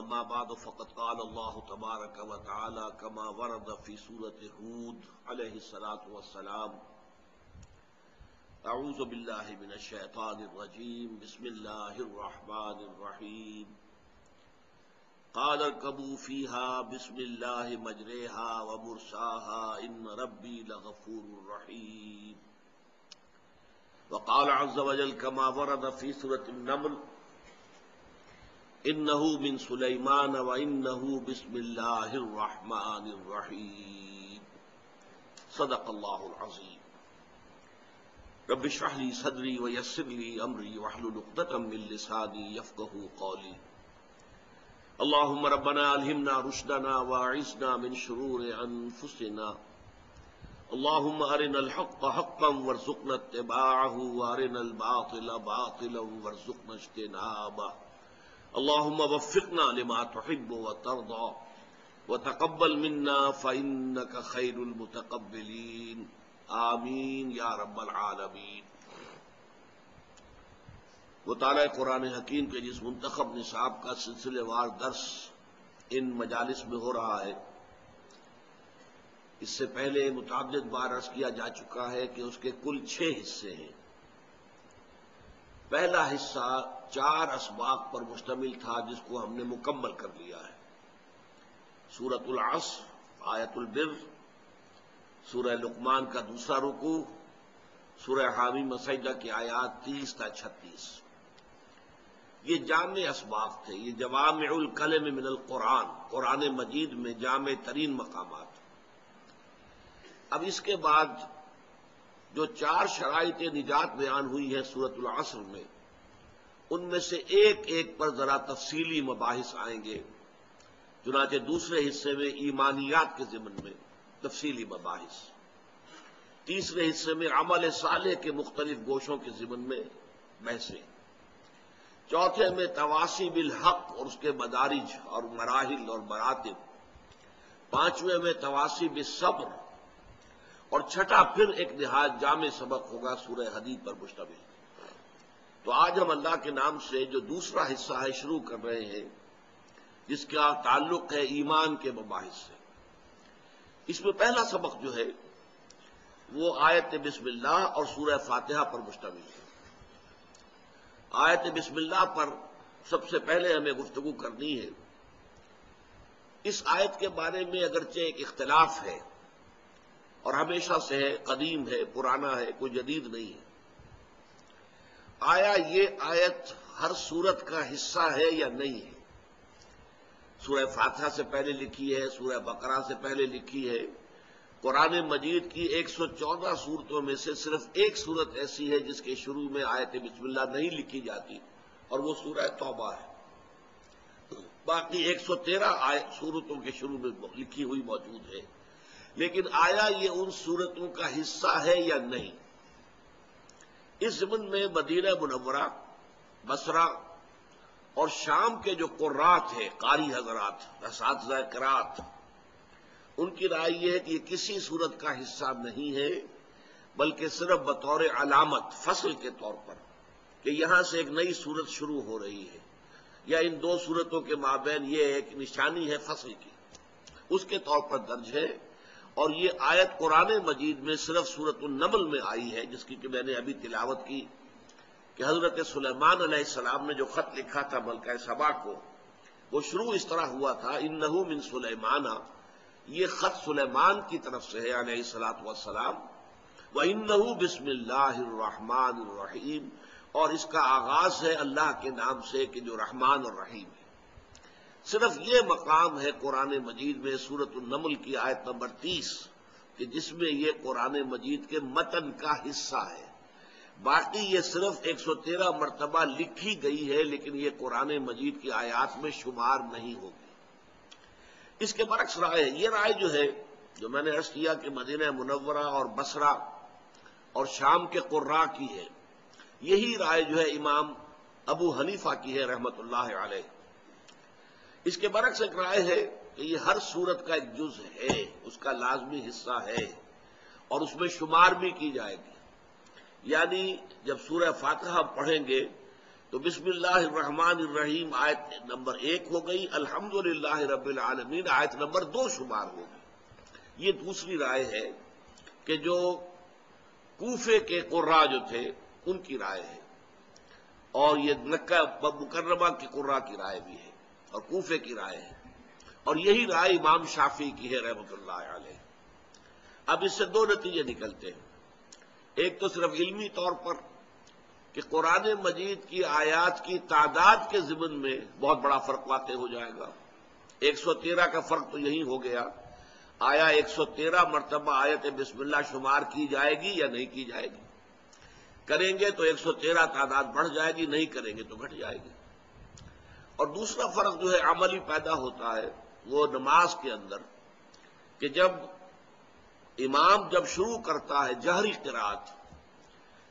اما بعد فقد قال الله تبارك وتعالى كما ورد في سورة هود عليه الصلاة والسلام اعوذ بالله من الشيطان الرجيم بسم الله الرحمن الرحيم قال اركبوا فيها بسم الله مجريها ومرساها ان ربي لغفور رحيم وقال عز وجل كما ورد في سورة النمل انه من سليمان وانه بسم الله الرحمن الرحيم صدق الله العظيم رب اشرح لي صدري ويسر لي امري واحلل عقدة من لساني يفقهوا قولي اللهم ربنا الهمنا رشدنا واعصمنا من شرور انفسنا اللهم ارنا الحق حقا وارزقنا اتباعه وارنا الباطل باطلا وارزقنا اجتنابه اللهم وفقنا لما تحب وترضى وتقبل منا فإنك خير المتقبلين آمین یا رب العالمین۔ مطالعہ قرآن حکیم کے جس منتخب نصاب کا سلسلے وار درس ان مجالس میں ہو رہا ہے، اس سے پہلے متعدد بار عرض کیا جا چکا ہے کہ اس کے کل 6 حصے ہیں۔ پہلا حصہ 4 اسباق پر مشتمل تھا جس کو ہم نے مکمل کر لیا ہے۔ سورۃ العصر، آیت البر، سورہ لقمان کا دوسرا رکوع، سورہ حامیم سجدہ کی آیات 30 تا 36۔ یہ جامع اسباق تھے، یہ جوامع الکلم من القرآن، قرآن مجید میں جامع ترین مقامات۔ اب اس کے بعد جو 4 شرائط نجات بیان ہوئی ہے سورۃ العصر میں، ان میں سے ایک ایک پر ذرا تفصیلی مباحث آئیں گے۔ چنانچہ دوسرے حصے میں ایمانیات کے ضمن میں تفصیلی مباحث، تیسرے حصے میں عمل صالح کے مختلف گوشوں کے ضمن میں بحثیں، چوتھے میں تواصی بالحق اور اس کے مدارج اور مراحل اور مراتب، پانچویں میں تواصی بالصبر، اور چھٹا پھر ایک نہایت جامع سبق ہوگا سورہ حدید پر مشتمل۔ تو آج ہم اللہ کے نام سے جو دوسرا حصہ ہے شروع کر رہے ہیں، جس کا تعلق ہے ایمان کے مباحث سے۔ اس میں پہلا سبق جو ہے وہ آیت بسم اللہ اور سورہ فاتحہ پر مشتمل ہے۔ آیت بسم اللہ پر سب سے پہلے ہمیں گفتگو کرنی ہے۔ اس آیت کے بارے میں اگرچہ ایک اختلاف ہے اور ہمیشہ سے ہے، قدیم ہے، پرانا ہے، کوئی جدید نہیں ہے۔ آیا یہ آیت ہر سورت کا حصہ ہے یا نہیں ہے؟ سورہ فاتحہ سے پہلے لکھی ہے، سورہ بقرہ سے پہلے لکھی ہے۔ قرآن مجید کی 114 سورتوں میں سے صرف ایک سورت ایسی ہے جس کے شروع میں آیت بسم اللہ نہیں لکھی جاتی، اور وہ سورہ توبہ ہے۔ باقی 113 سورتوں کے شروع میں لکھی ہوئی موجود ہے۔ لیکن آیا یہ ان سورتوں کا حصہ ہے یا نہیں؟ اس ضمن میں مدینہ منورہ، بصرہ اور شام کے جو قرات ہیں، قاری حضرات، اساتذہ قرات، ان کی رائے یہ ہے کہ یہ کسی سورت کا حصہ نہیں ہے، بلکہ صرف بطور علامت، فصل کے طور پر، کہ یہاں سے ایک نئی سورت شروع ہو رہی ہے، یا ان 2 سورتوں کے مابین یہ ایک نشانی ہے فصل کی، اس کے طور پر درج ہے۔ اور یہ آیت قرآن مجید میں صرف سورۃ النمل میں آئی ہے، جس کی کہ میں نے ابھی تلاوت کی کہ حضرت سلیمان علیہ السلام نے جو خط لکھا تھا ملکہ سبا کو، وہ شروع اس طرح ہوا تھا، انہ من سلیمان، یہ خط سلیمان کی طرف سے ہے علیہ الصلاۃ والسلام، وانہ بسم اللہ الرحمن الرحیم، اور اس کا آغاز ہے اللہ کے نام سے کہ جو رحمان اور رحیم ہے۔ صرف یہ مقام ہے قرآن مجید میں سورۃ النمل کی آیت نمبر 30 کہ جس میں یہ قرآن مجید کے متن کا حصہ ہے۔ باقی یہ صرف 113 مرتبہ لکھی گئی ہے، لیکن یہ قرآن مجید کی آیات میں شمار نہیں ہوگی۔ اس کے برعکس رائے ہے، یہ رائے جو ہے، جو میں نے عرض کیا کہ مدینہ منورہ اور بصرہ اور شام کے قراء کی ہے، یہی رائے جو ہے امام ابو حنیفہ کی ہے رحمت اللہ علیہ۔ اس کے برعکس ایک رائے ہے کہ یہ ہر سورت کا ایک جز ہے، اس کا لازمی حصہ ہے، اور اس میں شمار بھی کی جائے گی۔ یعنی جب سورہ فاتحہ پڑھیں گے تو بسم اللہ الرحمن الرحیم آیت نمبر 1 ہو گئی، الحمدللہ رب العالمین آیت نمبر 2 شمار ہوگی۔ یہ دوسری رائے ہے کہ جو کوفے کے قراء جو تھے ان کی رائے ہے، اور یہ مکہ مکرمہ کے قراء کی رائے بھی ہے اور کوفے کی رائے ہے، اور یہی رائے امام شافعی کی ہے رحمۃ اللہ علیہ۔ اب اس سے دو نتیجے نکلتے ہیں، ایک تو صرف علمی طور پر کہ قرآن مجید کی آیات کی تعداد کے ضمن میں بہت بڑا فرق واقع ہو جائے گا۔ 113 کا فرق تو یہی ہو گیا، آیا 113 مرتبہ آیت بسم اللہ شمار کی جائے گی یا نہیں کی جائے گی؟ کریں گے تو 113 تعداد بڑھ جائے گی، نہیں کریں گے تو گھٹ جائے گی۔ اور دوسرا فرق جو ہے عملی پیدا ہوتا ہے وہ نماز کے اندر، کہ جب امام جب شروع کرتا ہے جہری قرات،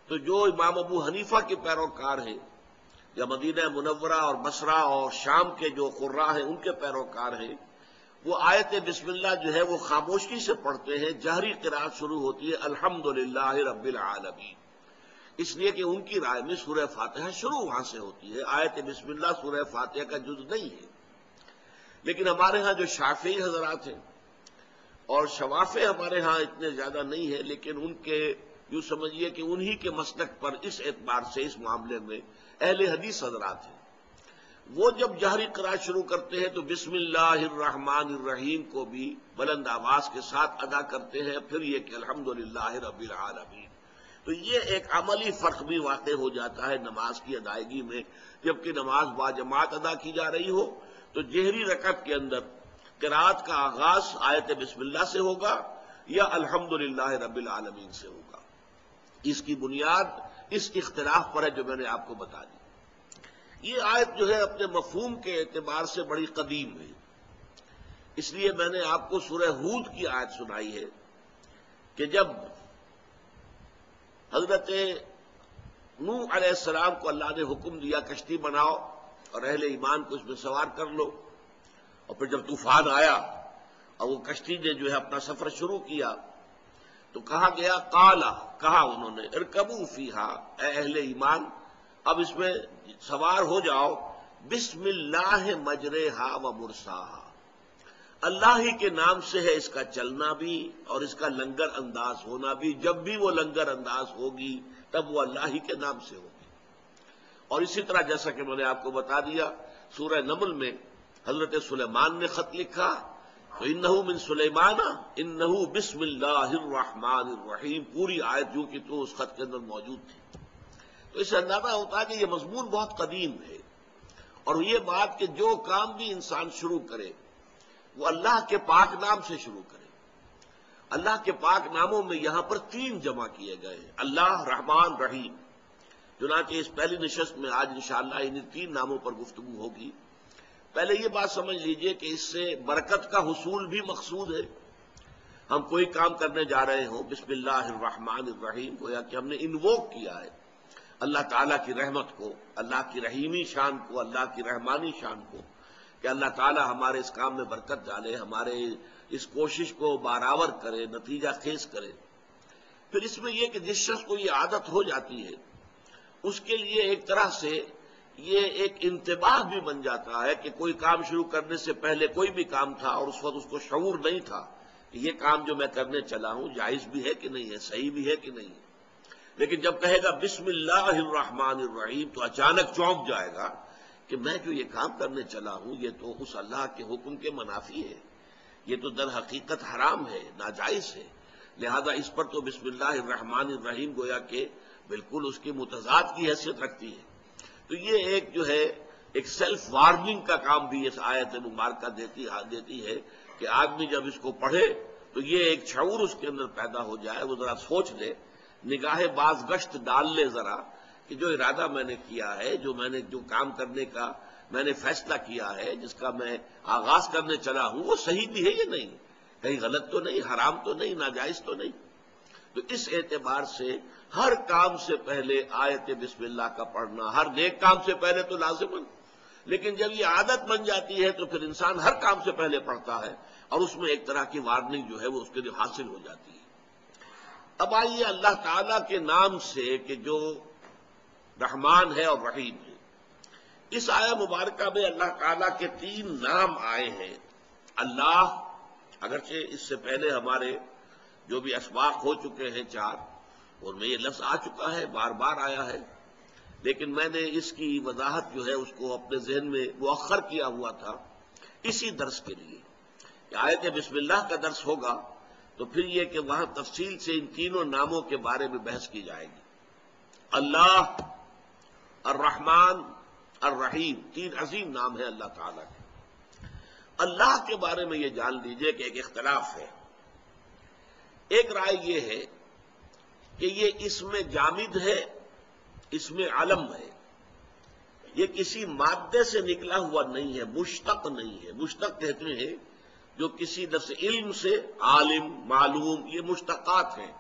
تو جو امام ابو حنیفہ کے پیروکار ہیں یا مدینہ منورہ اور بصرہ اور شام کے جو قراء ہیں ان کے پیروکار ہیں، وہ آیت بسم اللہ جو ہے وہ خاموشی سے پڑھتے ہیں۔ جہری قرات شروع ہوتی ہے الحمدللہ رب العالمین، اس لیے کہ ان کی رائے میں سورہ فاتحہ شروع وہاں سے ہوتی ہے، آیت بسم اللہ سورہ فاتحہ کا جز نہیں ہے۔ لیکن ہمارے ہاں جو شافعی حضرات ہیں، اور شوافع ہمارے ہاں اتنے زیادہ نہیں ہے، لیکن ان کے یوں سمجھیے کہ انہی کے مسلک پر اس اعتبار سے اس معاملے میں اہل حدیث حضرات ہیں، وہ جب جہری قرات شروع کرتے ہیں تو بسم اللہ الرحمن الرحیم کو بھی بلند آواز کے ساتھ ادا کرتے ہیں، پھر یہ کہ الحمدللہ رب العالمین۔ تو یہ ایک عملی فرق بھی واقع ہو جاتا ہے نماز کی ادائیگی میں، جبکہ نماز باجماعت ادا کی جا رہی ہو تو جہری رکعت کے اندر قرات کا آغاز آیت بسم اللہ سے ہوگا یا الحمدللہ رب العالمین سے ہوگا۔ اس کی بنیاد اس اختلاف پر ہے جو میں نے آپ کو بتا دی۔ یہ آیت جو ہے اپنے مفہوم کے اعتبار سے بڑی قدیم ہے، اس لیے میں نے آپ کو سورہ ہود کی آیت سنائی ہے کہ جب حضرت نوح علیہ السلام کو اللہ نے حکم دیا کشتی بناؤ اور اہل ایمان کو اس میں سوار کر لو، اور پھر جب طوفان آیا اور وہ کشتی نے جو ہے اپنا سفر شروع کیا تو کہا گیا قالا، کہا انہوں نے ارکبوا فیہا، اے اہل ایمان اب اس میں سوار ہو جاؤ، بسم اللہ مجریہا و مرساہا، اللہ ہی کے نام سے ہے اس کا چلنا بھی اور اس کا لنگر انداز ہونا بھی، جب بھی وہ لنگر انداز ہوگی تب وہ اللہ ہی کے نام سے ہوگی۔ اور اسی طرح جیسا کہ میں نے آپ کو بتا دیا سورہ نمل میں حضرت سلیمان نے خط لکھا تو انہو من سلیمان انہو بسم اللہ الرحمن الرحیم، پوری آیت جو کہ تو اس خط کے اندر موجود تھی۔ تو اس سے اندازہ ہوتا ہے کہ یہ مضمون بہت قدیم ہے، اور یہ بات کہ جو کام بھی انسان شروع کرے وہ اللہ کے پاک نام سے شروع کرے۔ اللہ کے پاک ناموں میں یہاں پر 3 جمع کیے گئے ہیں، اللہ، رحمان، رحیم۔ چنانچہ اس پہلی نشست میں آج انشاءاللہ انہیں 3 ناموں پر گفتگو ہوگی۔ پہلے یہ بات سمجھ لیجئے کہ اس سے برکت کا حصول بھی مقصود ہے۔ ہم کوئی کام کرنے جا رہے ہوں، بسم اللہ الرحمن الرحیم، گویا کہ ہم نے انووک کیا ہے اللہ تعالیٰ کی رحمت کو، اللہ کی رحیمی شان کو، اللہ کی رحمانی شان کو، کہ اللہ تعالیٰ ہمارے اس کام میں برکت ڈالے، ہمارے اس کوشش کو بارآور کرے، نتیجہ خیز کرے۔ پھر اس میں یہ کہ جس شخص کو یہ عادت ہو جاتی ہے اس کے لیے ایک طرح سے یہ ایک انتباہ بھی بن جاتا ہے کہ کوئی کام شروع کرنے سے پہلے کوئی بھی کام تھا اور اس وقت اس کو شعور نہیں تھا کہ یہ کام جو میں کرنے چلا ہوں جائز بھی ہے کہ نہیں ہے، صحیح بھی ہے کہ نہیں ہے، لیکن جب کہے گا بسم اللہ الرحمن الرحیم تو اچانک چونک جائے گا کہ میں جو یہ کام کرنے چلا ہوں یہ تو اس اللہ کے حکم کے منافی ہے، یہ تو در حقیقت حرام ہے، ناجائز ہے، لہذا اس پر تو بسم اللہ الرحمن الرحیم گویا کہ بالکل اس کی متضاد کی حیثیت رکھتی ہے۔ تو یہ ایک جو ہے ایک سیلف وارننگ کا کام بھی اس آیت مبارکہ دیتی ہے کہ آدمی جب اس کو پڑھے تو یہ ایک شعور اس کے اندر پیدا ہو جائے، وہ ذرا سوچ لے، نگاہ باز گشت ڈال لے ذرا کہ جو ارادہ میں نے کیا ہے، جو کام کرنے کا میں نے فیصلہ کیا ہے، جس کا میں آغاز کرنے چلا ہوں، وہ صحیح بھی ہے یا نہیں، کہیں غلط تو نہیں، حرام تو نہیں، ناجائز تو نہیں۔ تو اس اعتبار سے ہر کام سے پہلے آیت بسم اللہ کا پڑھنا، ہر نیک کام سے پہلے تو لازماً، لیکن جب یہ عادت بن جاتی ہے تو پھر انسان ہر کام سے پہلے پڑھتا ہے اور اس میں ایک طرح کی وارننگ جو ہے وہ اس کے لیے حاصل ہو جاتی ہے۔ اب آئیے اللہ تعالیٰ کے نام سے کہ جو رحمان ہے اور رحیم ہے، اس آیہ مبارکہ میں اللہ تعالیٰ کے 3 نام آئے ہیں۔ اللہ، اگرچہ اس سے پہلے ہمارے جو بھی اسباق ہو چکے ہیں 4، ان میں یہ لفظ آ چکا ہے، بار بار آیا ہے، لیکن میں نے اس کی وضاحت جو ہے اس کو اپنے ذہن میں مؤخر کیا ہوا تھا اسی درس کے لیے۔ آیت بسم اللہ کا درس ہوگا تو پھر یہ کہ وہاں تفصیل سے ان تینوں ناموں کے بارے میں بحث کی جائے گی۔ اللہ، الرحمن، الرحیم، 3 عظیم نام ہیں اللہ تعالیٰ کے۔ اللہ کے بارے میں یہ جان لیجئے کہ ایک اختلاف ہے۔ ایک رائے یہ ہے کہ یہ اسم جامد ہے، اسم علم ہے، یہ کسی مادے سے نکلا ہوا نہیں ہے، مشتق نہیں ہے۔ مشتق کہتے ہیں جو کسی لفظ علم سے، عالم، معلوم، یہ مشتقات ہیں۔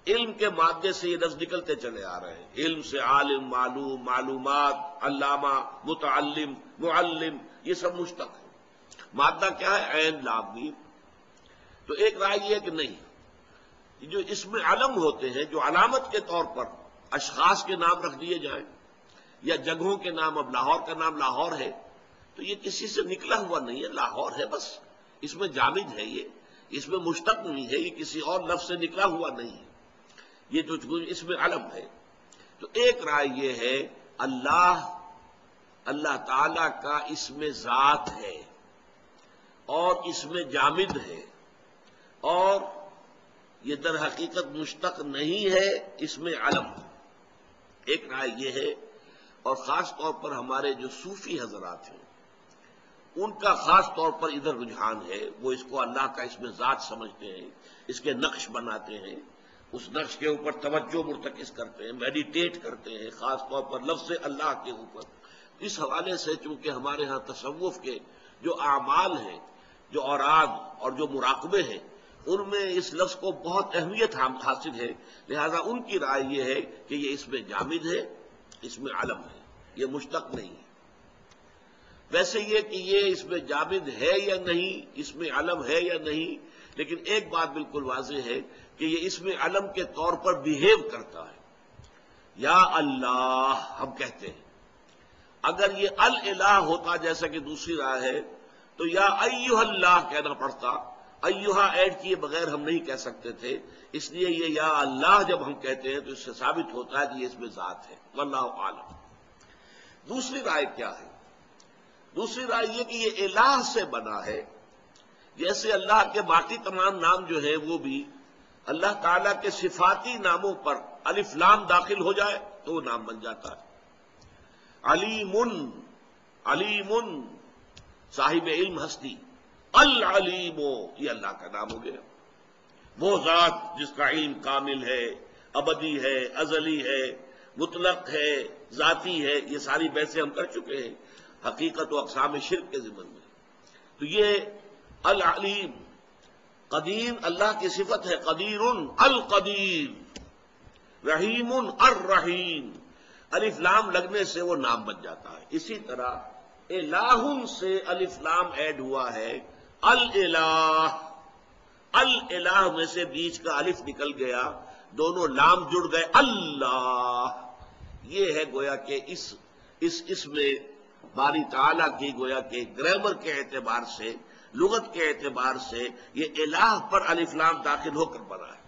علم کے مادے سے یہ لفظ نکلتے چلے آ رہے ہیں، علم سے عالم، معلوم، معلومات، علامہ، متعلم، معلم، یہ سب مشتق ہے۔ مادہ کیا ہے؟ عین، لام، میم۔ تو ایک رائے یہ ہے کہ نہیں، جو اسم علم ہوتے ہیں، جو علامت کے طور پر اشخاص کے نام رکھ دیے جائیں یا جگہوں کے نام، اب لاہور کا نام لاہور ہے تو یہ کسی سے نکلا ہوا نہیں ہے، لاہور ہے بس، اس میں جامد ہے، یہ اس میں مشتق نہیں ہے، یہ کسی اور لفظ سے نکلا ہوا نہیں ہے، یہ جو اس میں علم ہے۔ تو ایک رائے یہ ہے اللہ تعالی کا اسم ذات ہے اور اسم جامد ہے، اور یہ در حقیقت مشتق نہیں ہے، اسم علم۔ ایک رائے یہ ہے، اور خاص طور پر ہمارے جو صوفی حضرات ہیں ان کا خاص طور پر ادھر رجحان ہے، وہ اس کو اللہ کا اسم ذات سمجھتے ہیں، اس کے نقش بناتے ہیں، اس نقش کے اوپر توجہ مرتکز کرتے ہیں، میڈیٹیٹ کرتے ہیں، خاص طور پر لفظ اللہ کے اوپر۔ اس حوالے سے چونکہ ہمارے ہاں تصوف کے جو اعمال ہیں، جو اوراد اور جو مراقبے ہیں، ان میں اس لفظ کو بہت اہمیت حاصل ہے، لہذا ان کی رائے یہ ہے کہ یہ اسم جامد ہے، اسم علم ہے، یہ مشتق نہیں ہے۔ ویسے یہ کہ یہ اسم جامد ہے یا نہیں، اسم علم ہے یا نہیں، لیکن ایک بات بالکل واضح ہے کہ یہ اسم علم کے طور پر بیہیو کرتا ہے۔ یا اللہ ہم کہتے ہیں، اگر یہ الالہ ہوتا جیسا کہ دوسری رائے ہے تو یا ایھا اللہ کہنا پڑتا، ایھا ایڈ کیے بغیر ہم نہیں کہہ سکتے تھے، اس لیے یہ یا اللہ جب ہم کہتے ہیں تو اس سے ثابت ہوتا ہے کہ یہ اس میں ذات ہے، واللہ اعلم۔ دوسری رائے کیا ہے؟ دوسری رائے یہ کہ یہ الہ سے بنا ہے، جیسے اللہ کے باقی تمام نام جو ہیں وہ بھی اللہ تعالیٰ کے صفاتی ناموں پر الف لام داخل ہو جائے تو وہ نام بن جاتا ہے۔ علیم، علیم، صاحب علم ہستی، العلیم، یہ اللہ کا نام ہو گیا، وہ ذات جس کا علم کامل ہے، ابدی ہے، ازلی ہے، مطلق ہے، ذاتی ہے، یہ ساری بحثیں ہم کر چکے ہیں حقیقت و اقسام شرک کے ضمن میں۔ تو یہ العلیم، قدیر اللہ کی صفت ہے، قدیر، القدیر، رحیم، الرحیم، الف لام لگنے سے وہ نام بن جاتا ہے۔ اسی طرح الہ سے الف لام ایڈ ہوا ہے، الالہ، الالہ میں سے بیچ کا الف نکل گیا، دونوں لام جڑ گئے، اللہ۔ یہ ہے گویا کہ اس میں باری تعالیٰ کی گویا کہ گرامر کے اعتبار سے، لغت کے اعتبار سے یہ الہ پر الف لام داخل ہو کر بنا ہے۔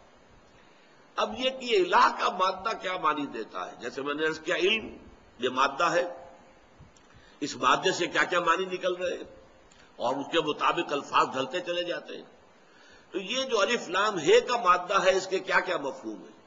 اب یہ کہ یہ الہ کا مادہ کیا معنی دیتا ہے، جیسے میں نے عرض کیا علم یہ مادہ ہے، اس مادے سے کیا کیا معنی نکل رہے ہیں اور اس کے مطابق الفاظ ڈھلتے چلے جاتے ہیں۔ تو یہ جو الف لام ہے کا مادہ ہے، اس کے کیا کیا مفہوم ہے؟